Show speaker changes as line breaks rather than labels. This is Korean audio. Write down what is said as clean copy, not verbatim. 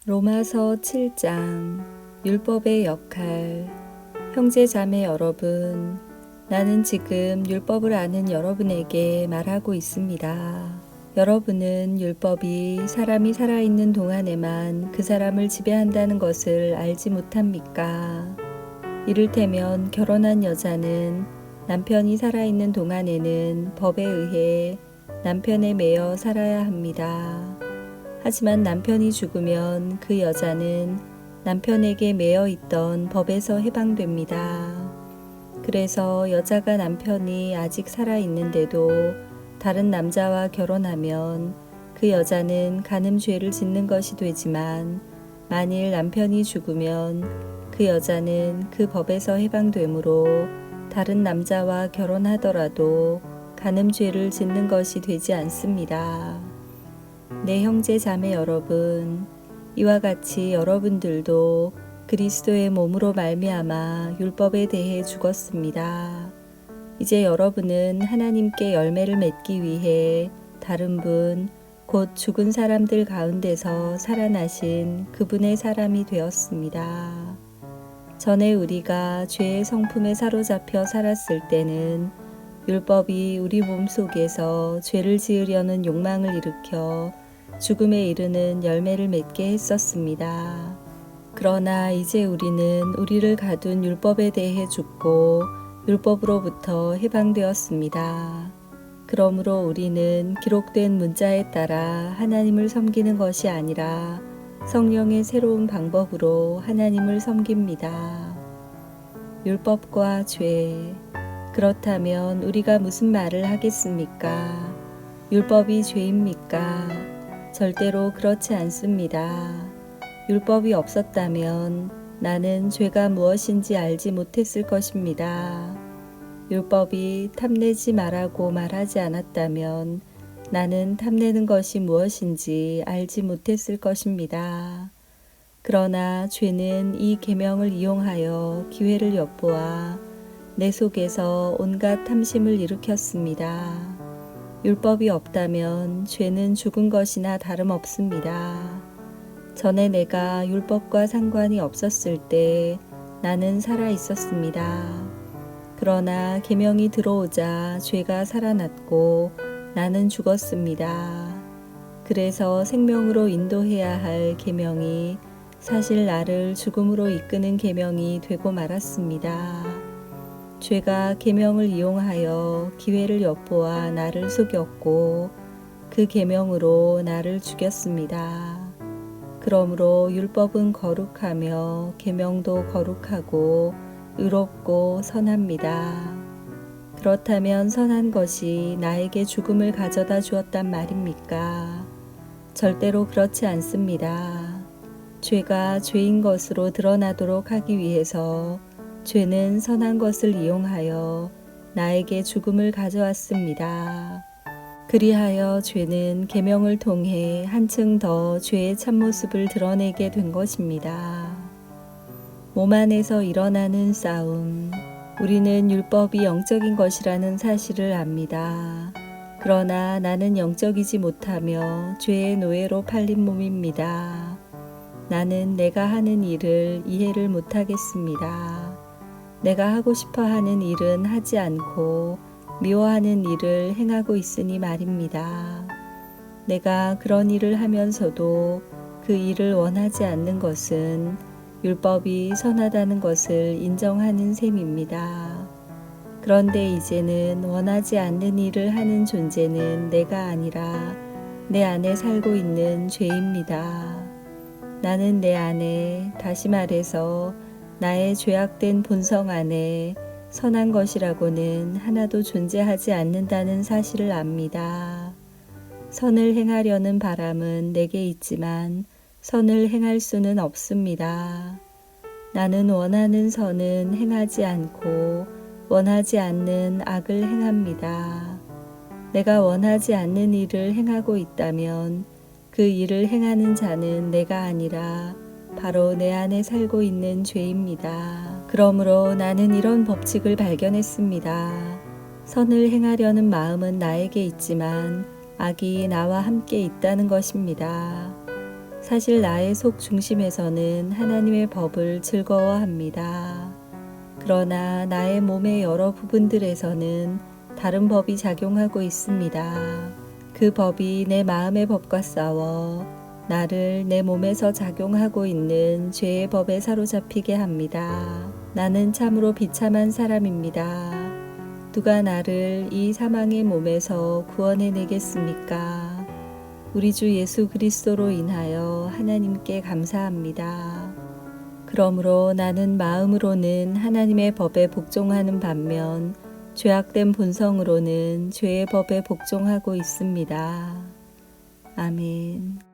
로마서 7장 율법의 역할. 형제 자매 여러분, 나는 지금 율법을 아는 여러분에게 말하고 있습니다. 여러분은 율법이 사람이 살아있는 동안에만 그 사람을 지배한다는 것을 알지 못합니까? 이를테면 결혼한 여자는 남편이 살아있는 동안에는 법에 의해 남편에 매여 살아야 합니다. 하지만 남편이 죽으면 그 여자는 남편에게 매여 있던 법에서 해방됩니다. 그래서 여자가 남편이 아직 살아있는데도 다른 남자와 결혼하면 그 여자는 간음죄를 짓는 것이 되지만, 만일 남편이 죽으면 그 여자는 그 법에서 해방되므로 다른 남자와 결혼하더라도 간음죄를 짓는 것이 되지 않습니다. 내 형제 자매 여러분, 이와 같이 여러분들도 그리스도의 몸으로 말미암아 율법에 대해 죽었습니다. 이제 여러분은 하나님께 열매를 맺기 위해 다른 분, 곧 죽은 사람들 가운데서 살아나신 그분의 사람이 되었습니다. 전에 우리가 죄의 성품에 사로잡혀 살았을 때는 율법이 우리 몸속에서 죄를 지으려는 욕망을 일으켜 죽음에 이르는 열매를 맺게 했었습니다. 그러나 이제 우리는 우리를 가둔 율법에 대해 죽고 율법으로부터 해방되었습니다. 그러므로 우리는 기록된 문자에 따라 하나님을 섬기는 것이 아니라 성령의 새로운 방법으로 하나님을 섬깁니다. 율법과 죄. 그렇다면 우리가 무슨 말을 하겠습니까? 율법이 죄입니까? 절대로 그렇지 않습니다. 율법이 없었다면 나는 죄가 무엇인지 알지 못했을 것입니다. 율법이 탐내지 말라고 말하지 않았다면 나는 탐내는 것이 무엇인지 알지 못했을 것입니다. 그러나 죄는 이 계명을 이용하여 기회를 엿보아 내 속에서 온갖 탐심을 일으켰습니다. 율법이 없다면 죄는 죽은 것이나 다름없습니다. 전에 내가 율법과 상관이 없었을 때 나는 살아 있었습니다. 그러나 계명이 들어오자 죄가 살아났고 나는 죽었습니다. 그래서 생명으로 인도해야 할 계명이 사실 나를 죽음으로 이끄는 계명이 되고 말았습니다. 죄가 계명을 이용하여 기회를 엿보아 나를 속였고 그 계명으로 나를 죽였습니다. 그러므로 율법은 거룩하며 계명도 거룩하고 의롭고 선합니다. 그렇다면 선한 것이 나에게 죽음을 가져다 주었단 말입니까? 절대로 그렇지 않습니다. 죄가 죄인 것으로 드러나도록 하기 위해서 죄는 선한 것을 이용하여 나에게 죽음을 가져왔습니다. 그리하여 죄는 계명을 통해 한층 더 죄의 참모습을 드러내게 된 것입니다. 몸 안에서 일어나는 싸움. 우리는 율법이 영적인 것이라는 사실을 압니다. 그러나 나는 영적이지 못하며 죄의 노예로 팔린 몸입니다. 나는 내가 하는 일을 이해를 못하겠습니다. 내가 하고 싶어 하는 일은 하지 않고 미워하는 일을 행하고 있으니 말입니다. 내가 그런 일을 하면서도 그 일을 원하지 않는 것은 율법이 선하다는 것을 인정하는 셈입니다. 그런데 이제는 원하지 않는 일을 하는 존재는 내가 아니라 내 안에 살고 있는 죄입니다. 나는 내 안에, 다시 말해서 나의 죄악된 본성 안에 선한 것이라고는 하나도 존재하지 않는다는 사실을 압니다. 선을 행하려는 바람은 내게 있지만 선을 행할 수는 없습니다. 나는 원하는 선은 행하지 않고 원하지 않는 악을 행합니다. 내가 원하지 않는 일을 행하고 있다면 그 일을 행하는 자는 내가 아니라 바로 내 안에 살고 있는 죄입니다. 그러므로 나는 이런 법칙을 발견했습니다. 선을 행하려는 마음은 나에게 있지만 악이 나와 함께 있다는 것입니다. 사실 나의 속 중심에서는 하나님의 법을 즐거워합니다. 그러나 나의 몸의 여러 부분들에서는 다른 법이 작용하고 있습니다. 그 법이 내 마음의 법과 싸워 나를 내 몸에서 작용하고 있는 죄의 법에 사로잡히게 합니다. 나는 참으로 비참한 사람입니다. 누가 나를 이 사망의 몸에서 구원해내겠습니까? 우리 주 예수 그리스도로 인하여 하나님께 감사합니다. 그러므로 나는 마음으로는 하나님의 법에 복종하는 반면 죄악된 본성으로는 죄의 법에 복종하고 있습니다. 아멘.